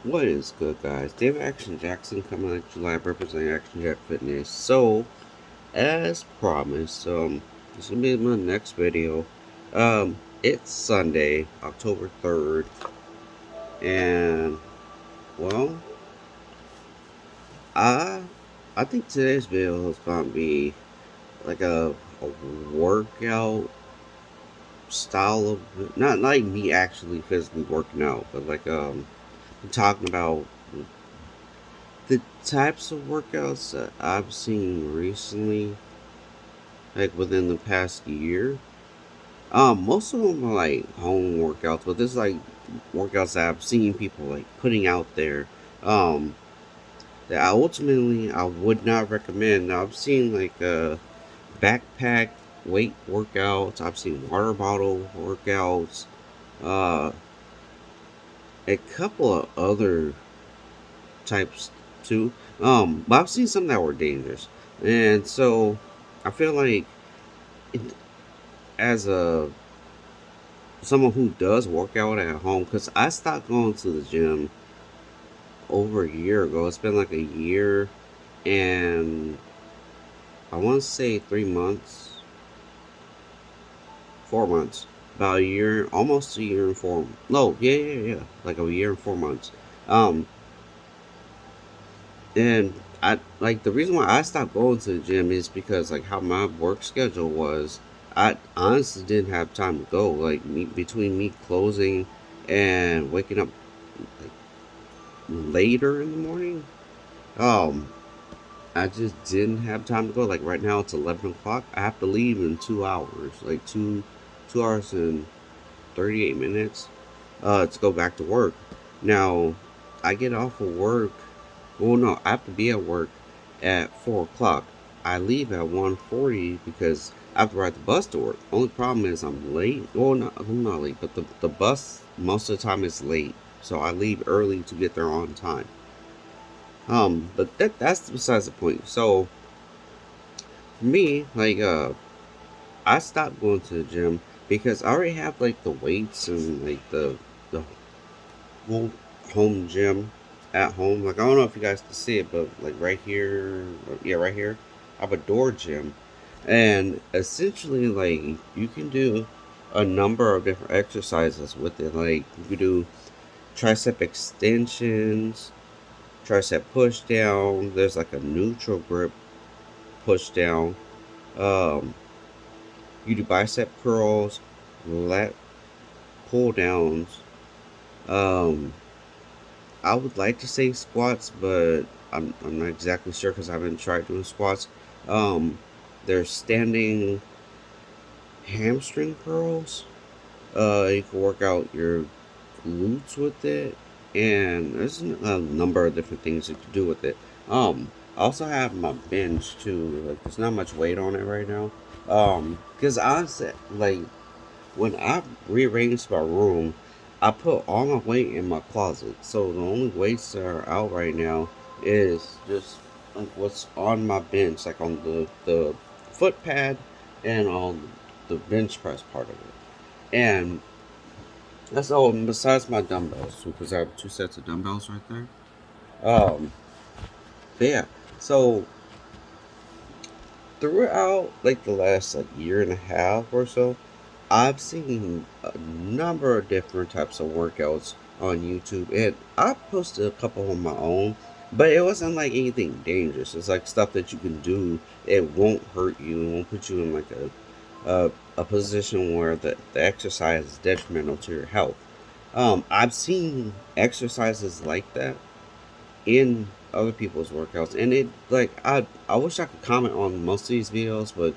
What is good, guys? David Action Jackson coming at you live representing Action Jack Fitness. So, as promised, this is gonna be my next video. It's Sunday, October 3rd, and well, I I think today's video is gonna be like a workout style of not like me actually physically working out, but like I'm talking about the types of workouts that I've seen recently, like within the past year. Most of them are like home workouts, but this is like workouts that I've seen people like putting out there. Um, that I would not recommend. Now I've seen like backpack weight workouts. I've seen water bottle workouts. Uh, a couple of other types too. But I've seen some that were dangerous, and so I feel like it, as a someone who does work out at home, because I stopped going to the gym over a year ago. It's been like a year and I want to say 3 months, 4 months, about a year, almost a year and four. No, yeah, like a year and 4 months. Um, and I like the reason why I stopped going to the gym is because like how my work schedule was. I honestly didn't have time to go. Like between me closing and waking up like later in the morning. Um, I just didn't have time to go. Like right now, it's 11 o'clock. I have to leave in 2 hours, like 2 hours and 38 minutes, to go back to work. Now, I get off of work. Well, no, I have to be at work at 4 o'clock. I leave at 1:40 because I have to ride the bus to work. Only problem is I'm late. Well, I'm not late, but the bus most of the time is late. So I leave early to get there on time. But that's besides the point. So for me, like I stopped going to the gym because I already have like the weights and like the whole home gym at home. Like I don't know if you guys can see it, but like right here, yeah, right here, I have a door gym, and essentially like you can do a number of different exercises with it. Like you can do tricep extensions, tricep push down. There's like a neutral grip push down. Um, you do bicep curls, lat pull downs. Um, I would like to say squats, but I'm not exactly sure because I haven't tried doing squats. Um, there's standing hamstring curls. You can work out your glutes with it, and there's a number of different things you can do with it. I also have my bench too. Like, there's not much weight on it right now. Because honestly, like when I rearranged my room, I put all my weight in my closet. So the only weights that are out right now is just like what's on my bench, like on the foot pad and on the bench press part of it. And that's all. Besides my dumbbells, because I have two sets of dumbbells right there. Um, but yeah. So throughout like the last like year and a half or so, I've seen a number of different types of workouts on YouTube, and I posted a couple on my own, but it wasn't like anything dangerous. It's like stuff that you can do. It won't hurt you. It won't put you in like a position where the exercise is detrimental to your health. I've seen exercises like that in other people's workouts, and it like I wish I could comment on most of these videos, but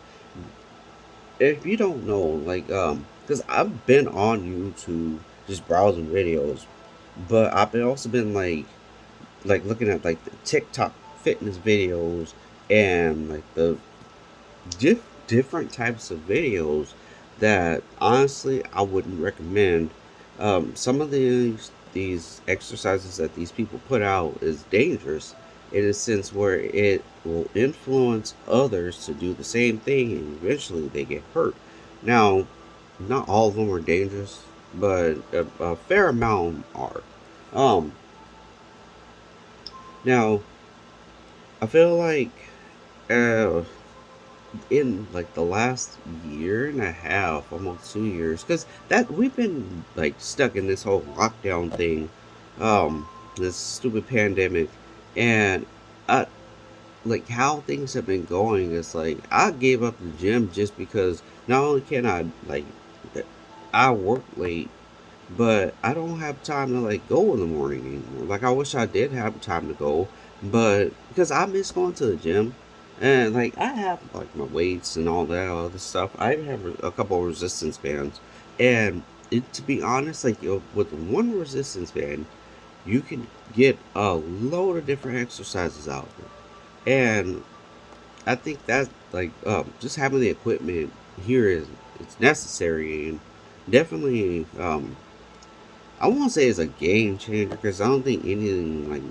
if you don't know, like, because I've been on YouTube just browsing videos, but I've been also been like looking at like the TikTok fitness videos and like the different types of videos that honestly I wouldn't recommend. Some of these exercises that these people put out is dangerous in a sense where it will influence others to do the same thing and eventually they get hurt. Now, not all of them are dangerous, but a fair amount are. Um, Now, I feel like uh, in like the last year and a half, almost 2 years, because that we've been like stuck in this whole lockdown thing, this stupid pandemic, and I like how things have been going. Is like I gave up the gym just because not only can I like I work late, but I don't have time to like go in the morning anymore. Like I wish I did have time to go, but because I miss going to the gym, and like I have like my weights and all that other stuff. I even have a couple of resistance bands, and to be honest, like with one resistance band, you can get a load of different exercises out of it, and I think that like just having the equipment here is it's necessary and definitely I won't say it's a game changer because I don't think anything like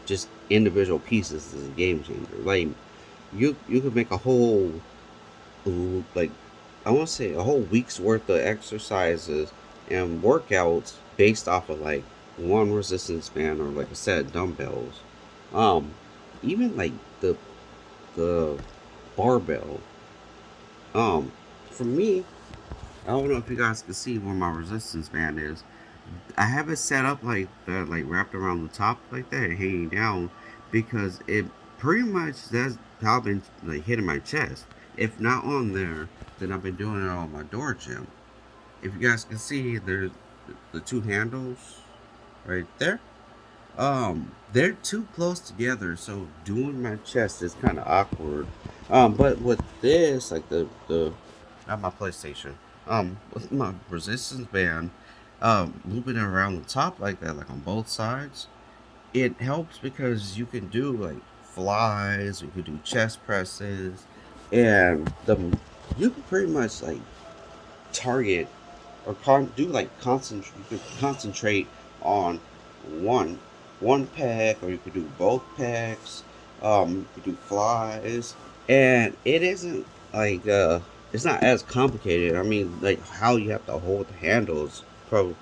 just individual pieces is a game changer. Like you could make a whole like I want to say a whole week's worth of exercises and workouts based off of like one resistance band or like a set of dumbbells. Um, even like the barbell. Um, for me, I don't know if you guys can see where my resistance band is. I have it set up like that, like wrapped around the top like that, and hanging down, because it pretty much that's how I've been like hitting my chest. If not on there, then I've been doing it on my door gym. If you guys can see, there's the two handles right there. They're too close together, so doing my chest is kind of awkward. But with this, like the not my PlayStation, with my resistance band, looping it around the top like that, like on both sides, it helps because you can do like flies, you can do chest presses, and the you can pretty much like target or do like concentrate. You could concentrate on one one pack, or you could do both packs. You could do flies, and it isn't like it's not as complicated. I mean, like how you have to hold the handles, probably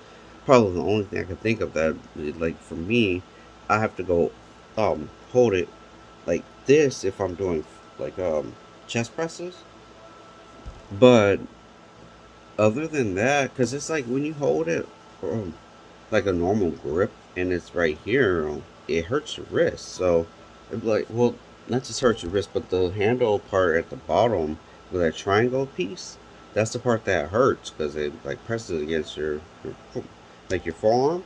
the only thing I can think of that like for me, I have to go hold it like this if I'm doing like chest presses, but other than that, because it's like when you hold it like a normal grip and it's right here, it hurts your wrist. So, it'd be like, well, not just hurts your wrist, but the handle part at the bottom with that triangle piece, that's the part that hurts because it like presses against your like your forearm,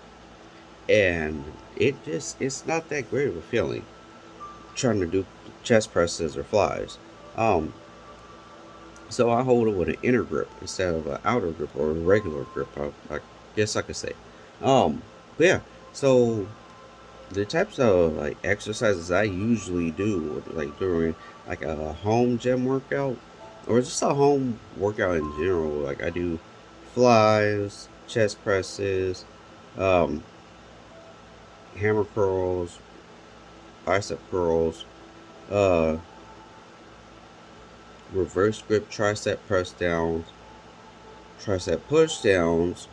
and it's not that great of a feeling trying to do chest presses or flies. Um, so I hold it with an inner grip instead of an outer grip or a regular grip. I guess I could say. But yeah. So the types of like exercises I usually do, like during like a home gym workout, or just a home workout in general. Like I do flies, chest presses, um, hammer curls, bicep curls, uh, reverse grip tricep press downs, tricep push downs.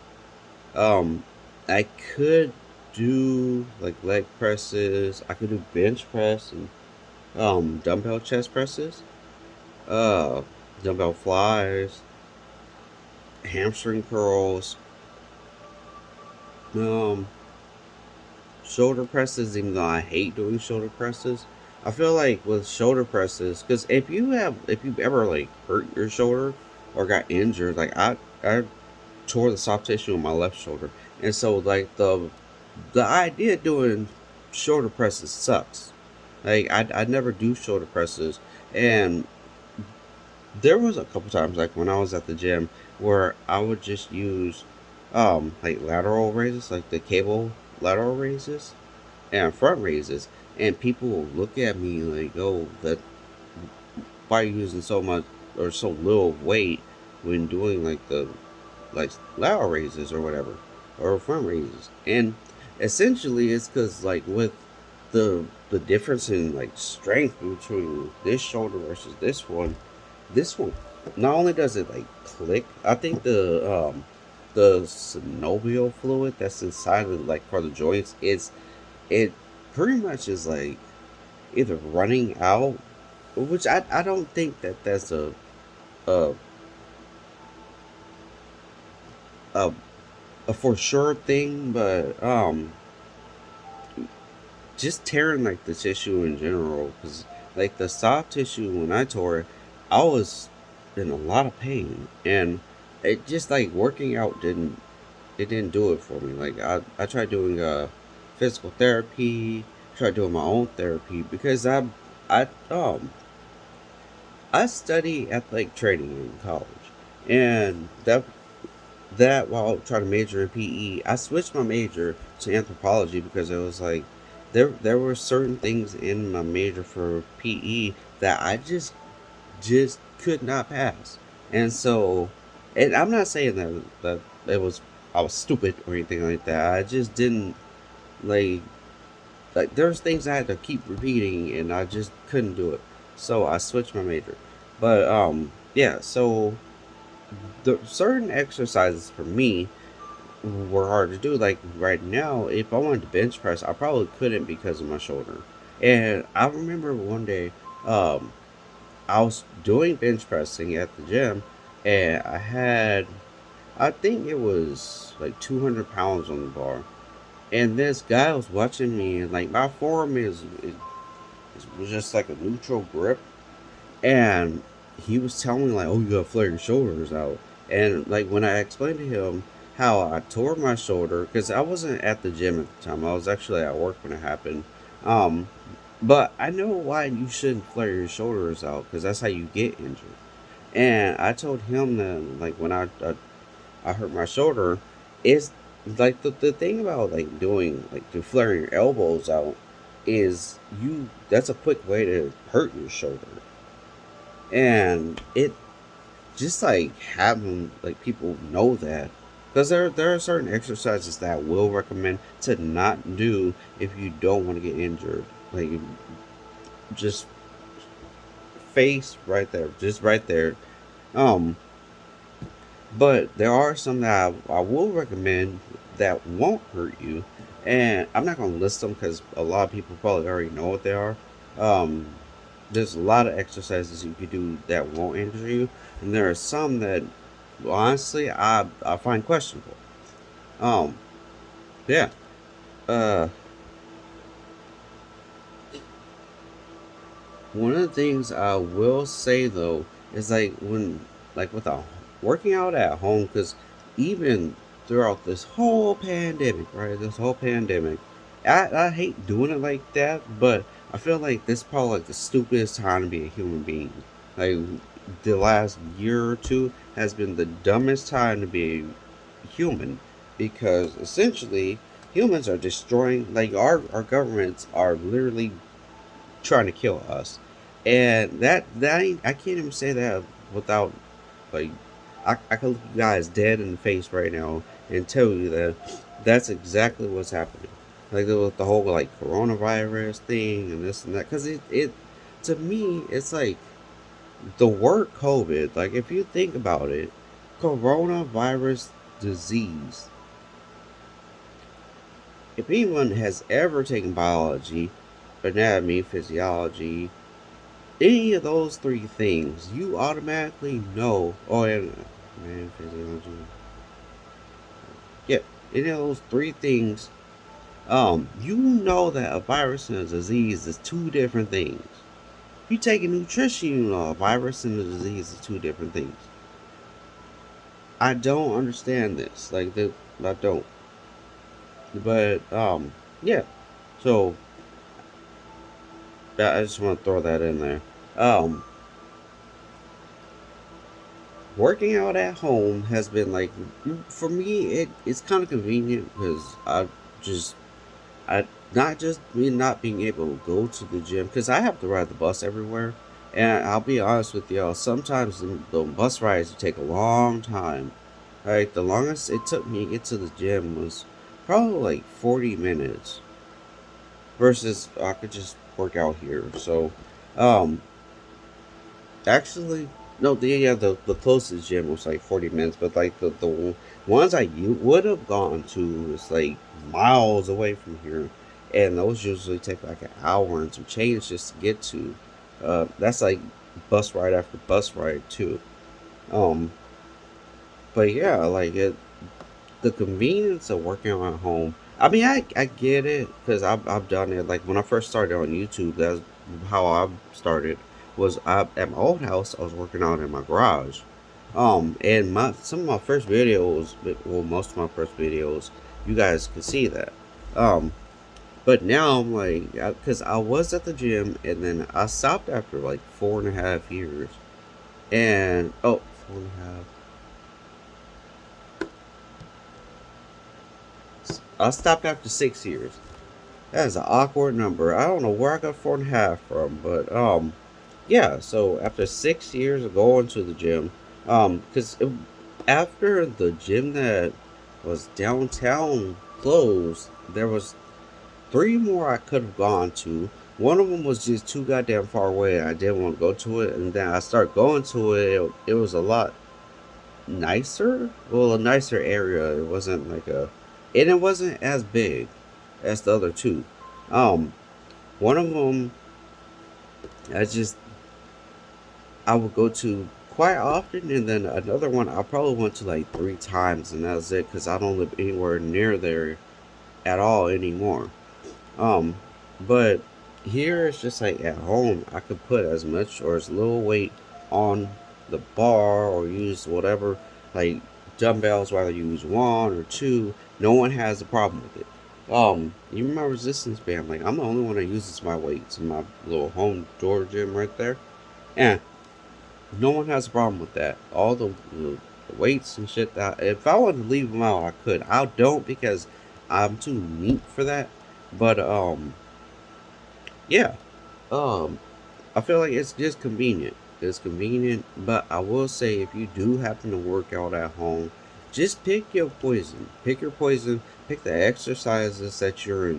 Um, I could do like leg presses. I could do bench press and dumbbell chest presses. Uh, dumbbell flies, hamstring curls. Um, shoulder presses. Even though I hate doing shoulder presses, I feel like with shoulder presses, because if you've ever like hurt your shoulder or got injured, like I tore the soft tissue in my left shoulder, and so like the idea of doing shoulder presses sucks. Like I never do shoulder presses, and there was a couple times like when I was at the gym where I would just use like lateral raises, like the cable lateral raises and front raises, and people will look at me like, "Oh, that why are you using so much or so little weight when doing like the like lateral raises or whatever or front raises?" And essentially it's because like with the difference in like strength between this shoulder versus this one not only does it like click, I think the synovial fluid that's inside of like for the joints, it pretty much is like either running out, which I don't think that that's a a, a for sure thing, but just tearing like the tissue in general, because like the soft tissue when I tore it, I was in a lot of pain, and it just like working out didn't do it for me. Like I tried doing physical therapy, tried doing my own therapy because I I study athletic training in college, and that while trying to major in PE, I switched my major to anthropology because it was like there were certain things in my major for PE that I just could not pass. And so, and I'm not saying that it was I was stupid or anything like that. I just didn't like there's things I had to keep repeating and I just couldn't do it. So I switched my major. But yeah, so the certain exercises for me were hard to do. Like right now, if I wanted to bench press, I probably couldn't because of my shoulder. And I remember one day, um, I was doing bench pressing at the gym, and I think it was like 200 pounds on the bar. And this guy was watching me, and like my forearm was just like a neutral grip. And he was telling me, like, oh, you gotta flare your shoulders out. And like when I explained to him how I tore my shoulder, because I wasn't at the gym at the time, I was actually at work when it happened. Um, but I know why you shouldn't flare your shoulders out, because that's how you get injured. And I told him that, like, when I hurt my shoulder, is like the thing about like doing like to flaring your elbows out is that's a quick way to hurt your shoulder. And it just like having like people know that, because there are certain exercises that I will recommend to not do if you don't want to get injured. Like just face right there, just right there. Um, but there are some that I will recommend that won't hurt you, and I'm not gonna list them because a lot of people probably already know what they are. Um, there's a lot of exercises you could do that won't injure you, and there are some that honestly I find questionable. Um, yeah. Uh, One of the things I will say though is like when like with a working out at home, because even throughout this whole pandemic, right? This whole pandemic, I hate doing it like that, but I feel like this is probably like the stupidest time to be a human being. Like the last year or two has been the dumbest time to be a human, because essentially humans are destroying, like our governments are literally trying to kill us. And that I can't even say that without like I can look you guys dead in the face right now and tell you that that's exactly what's happening. Like the whole like coronavirus thing and this and that, because it to me it's like the word COVID. Like if you think about it, coronavirus disease. If anyone has ever taken biology, anatomy, physiology, any of those three things, you automatically know. Oh, and man, physiology. Yeah, any of those three things, you know that a virus and a disease is two different things. If you take a nutrition, you know a virus and a disease is two different things. I don't understand this. I don't. But yeah. So I just want to throw that in there. Um, Working out at home has been like for me it's kind of convenient because just I not just me not being able to go to the gym because I have to ride the bus everywhere, and I'll be honest with y'all, sometimes the bus rides take a long time. Like the longest it took me to get to the gym was probably like 40 minutes versus I could just work out here. So um actually, no, the closest gym was like 40 minutes, but like the ones I would have gone to is like miles away from here, and those usually take like an hour and some change just to get to. That's like bus ride after bus ride too. Um, but yeah, like the convenience of working around home. I mean, I get it because I've done it. Like when I first started on YouTube, that's how I started. Was I at my old house? I was working out in my garage. And my some of my first videos, well, most of my first videos, you guys can see that. Um, but now I'm like, because I was at the gym and then I stopped after like 4.5 years. And oh, 4.5. I stopped after 6 years. That is an awkward number. I don't know where I got 4.5 from, but yeah. So after 6 years of going to the gym, because after the gym that was downtown closed, there was three more I could have gone to. One of them was just too goddamn far away, and I didn't want to go to it. And then I started going to it. It was a lot nicer. Well, a nicer area. It wasn't like and it wasn't as big as the other two. Um, One of them, I just I would go to quite often, and then another one I probably went to like 3 times, and that was it because I don't live anywhere near there at all anymore. Um, but here it's just like at home, I could put as much or as little weight on the bar or use whatever, like dumbbells, whether you use one or two. No one has a problem with it. Even my resistance band, like I'm the only one that uses my weights in my little home door gym right there. And no one has a problem with that. All the weights and shit that if I wanted to leave them out, I could. I don't because I'm too neat for that. But yeah. Um, I feel like it's just convenient. It's convenient, but I will say if you do happen to work out at home, just pick your poison. Pick your poison. Pick the exercises that you're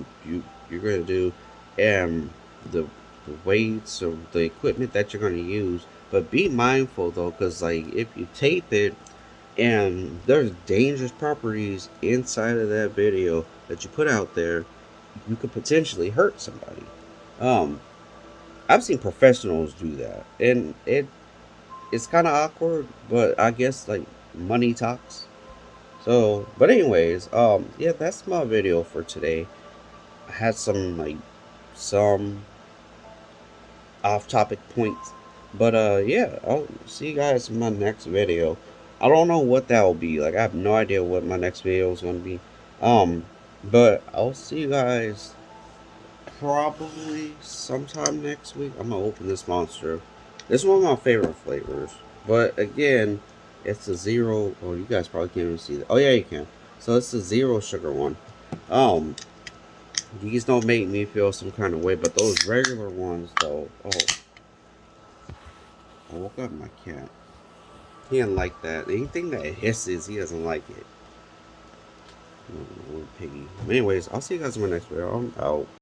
gonna do, and the the weights or the equipment that you're gonna use. But be mindful though, because like if you tape it and there's dangerous properties inside of that video that you put out there, you could potentially hurt somebody. Um, I've seen professionals do that, and it's kind of awkward, but I guess like money talks. So, but anyways, yeah, that's my video for today. I had some off-topic points, but yeah, I'll see you guys in my next video. I don't know what that will be. Like, I have no idea what my next video is gonna be. Um, but I'll see you guys probably sometime next week. I'm gonna open this monster. This is one of my favorite flavors. But again, it's a zero. Oh, you guys probably can't even see that. Oh yeah, you can. So it's a zero sugar one. Um, these don't make me feel some kind of way, but those regular ones though. Oh, I woke up my cat. He didn't like that. Anything that hisses, he doesn't like it. Little piggy. Anyways, I'll see you guys in my next video. I'm out.